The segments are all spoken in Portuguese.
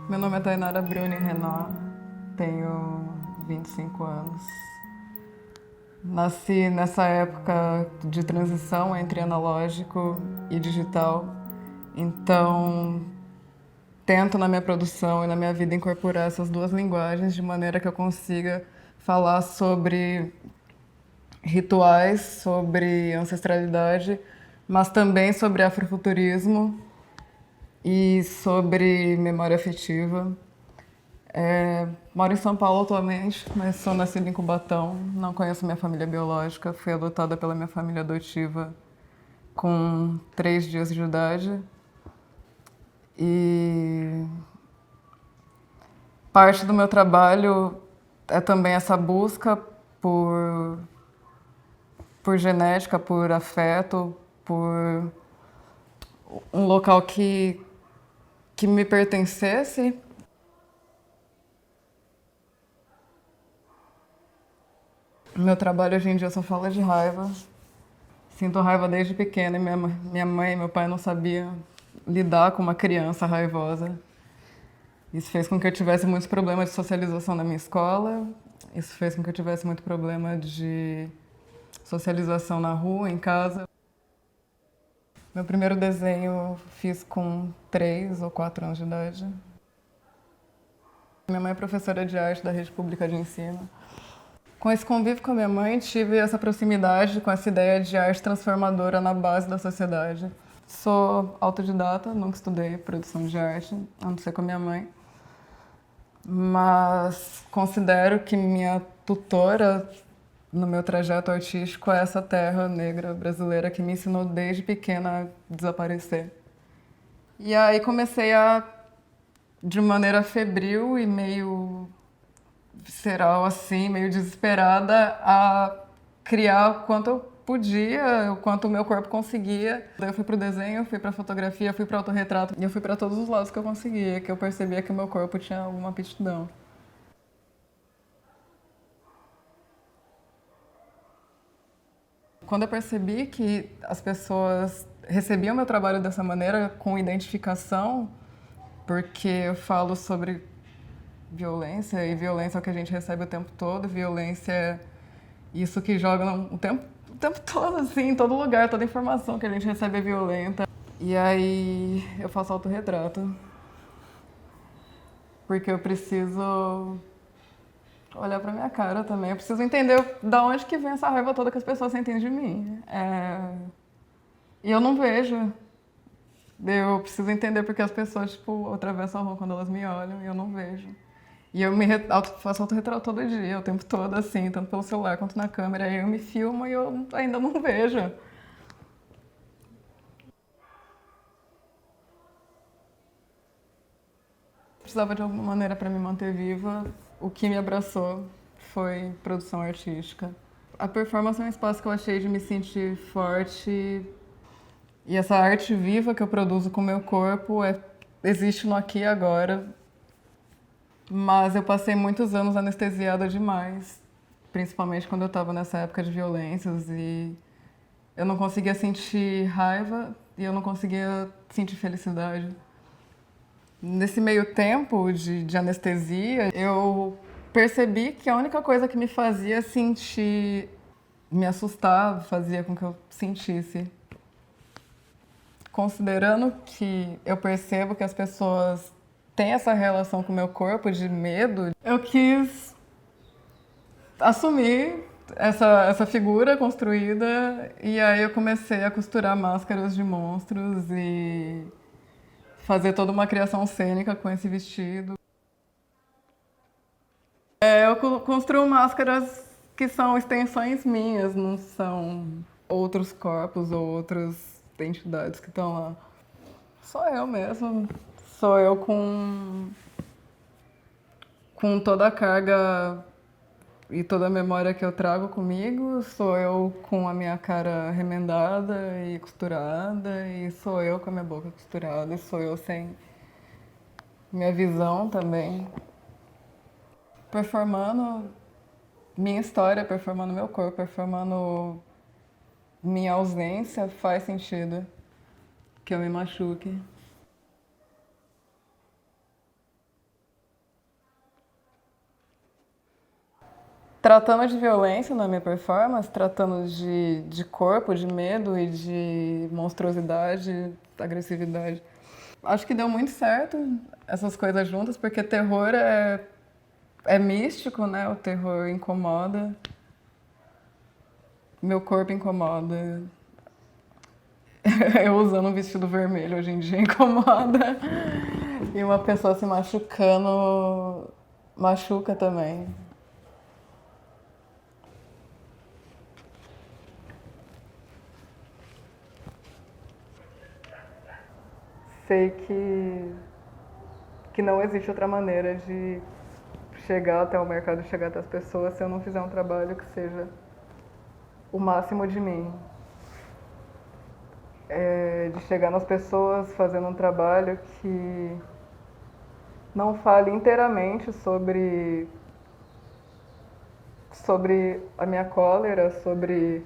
Meu nome é Tainara Bruni Renan, tenho 25 anos. Nasci nessa época de transição entre analógico e digital, então tento na minha produção e na minha vida incorporar essas duas linguagens de maneira que eu consiga falar sobre rituais, sobre ancestralidade, mas também sobre afrofuturismo e sobre memória afetiva. Moro em São Paulo atualmente, mas sou nascida em Cubatão. Não conheço minha família biológica. Fui adotada pela minha família adotiva com 3 dias de idade. E parte do meu trabalho é também essa busca por genética, por afeto, por um local que me pertencesse. Meu trabalho hoje em dia só fala de raiva. Sinto raiva desde pequena e minha mãe e meu pai não sabiam lidar com uma criança raivosa. Isso fez com que eu tivesse muitos problemas de socialização na minha escola. Isso fez com que eu tivesse muito problema de socialização na rua, em casa. Meu primeiro desenho fiz com 3 ou 4 anos de idade. Minha mãe é professora de arte da rede pública de ensino. Com esse convívio com a minha mãe, tive essa proximidade com essa ideia de arte transformadora na base da sociedade. Sou autodidata, nunca estudei produção de arte, a não ser com a minha mãe. Mas considero que minha tutora no meu trajeto artístico é essa terra negra brasileira que me ensinou desde pequena a desaparecer. E aí comecei de maneira febril e meio visceral, assim, meio desesperada, a criar o quanto eu podia, o quanto o meu corpo conseguia. Daí eu fui pro desenho, fui pra fotografia, fui pro autorretrato e eu fui para todos os lados que eu conseguia, que eu percebia que o meu corpo tinha alguma aptidão. Quando eu percebi que as pessoas recebiam meu trabalho dessa maneira, com identificação, porque eu falo sobre violência, e violência é o que a gente recebe o tempo todo, violência é isso que joga o tempo todo, assim, em todo lugar, toda informação que a gente recebe é violenta. E aí eu faço autorretrato, porque eu preciso olhar pra minha cara também, eu preciso entender da onde que vem essa raiva toda que as pessoas sentem de mim. E eu não vejo. Eu preciso entender porque as pessoas, tipo, atravessam a rua quando elas me olham e eu não vejo. E eu faço autorretrato todo dia, o tempo todo, assim, tanto pelo celular quanto na câmera. Aí eu me filmo e eu ainda não vejo. Precisava de alguma maneira para me manter viva. O que me abraçou foi produção artística. A performance é um espaço que eu achei de me sentir forte. E essa arte viva que eu produzo com o meu corpo existe no aqui e agora. Mas eu passei muitos anos anestesiada demais, principalmente quando eu estava nessa época de violências e eu não conseguia sentir raiva e eu não conseguia sentir felicidade. Nesse meio tempo de anestesia, eu percebi que a única coisa que me fazia sentir, me assustar, fazia com que eu sentisse. Considerando que eu percebo que as pessoas têm essa relação com o meu corpo de medo, eu quis assumir essa figura construída e aí eu comecei a costurar máscaras de monstros e fazer toda uma criação cênica com esse vestido. Eu construo máscaras que são extensões minhas, não são outros corpos ou outras entidades que estão lá. Sou eu mesmo. Sou eu com toda a carga e toda a memória que eu trago comigo. Sou eu com a minha cara remendada e costurada. E sou eu com a minha boca costurada. E sou eu sem minha visão também. Performando minha história, performando meu corpo, performando minha ausência, faz sentido que eu me machuque. Tratando de violência na minha performance, tratando de corpo, de medo e de monstruosidade, agressividade. Acho que deu muito certo essas coisas juntas, porque terror é místico, né? O terror incomoda. Meu corpo incomoda. Eu usando um vestido vermelho hoje em dia incomoda. E uma pessoa se machucando machuca também. Sei que não existe outra maneira de chegar até o mercado, chegar até as pessoas, se eu não fizer um trabalho que seja o máximo de mim. De chegar nas pessoas fazendo um trabalho que não fale inteiramente sobre a minha cólera, sobre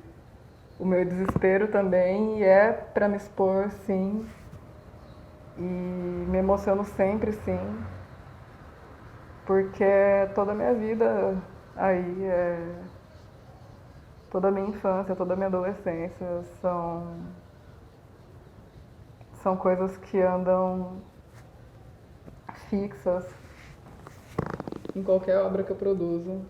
o meu desespero também, e é para me expor, sim, e me emociono sempre, sim, porque toda a minha vida aí, toda a minha infância, toda a minha adolescência são coisas que andam fixas em qualquer obra que eu produzo.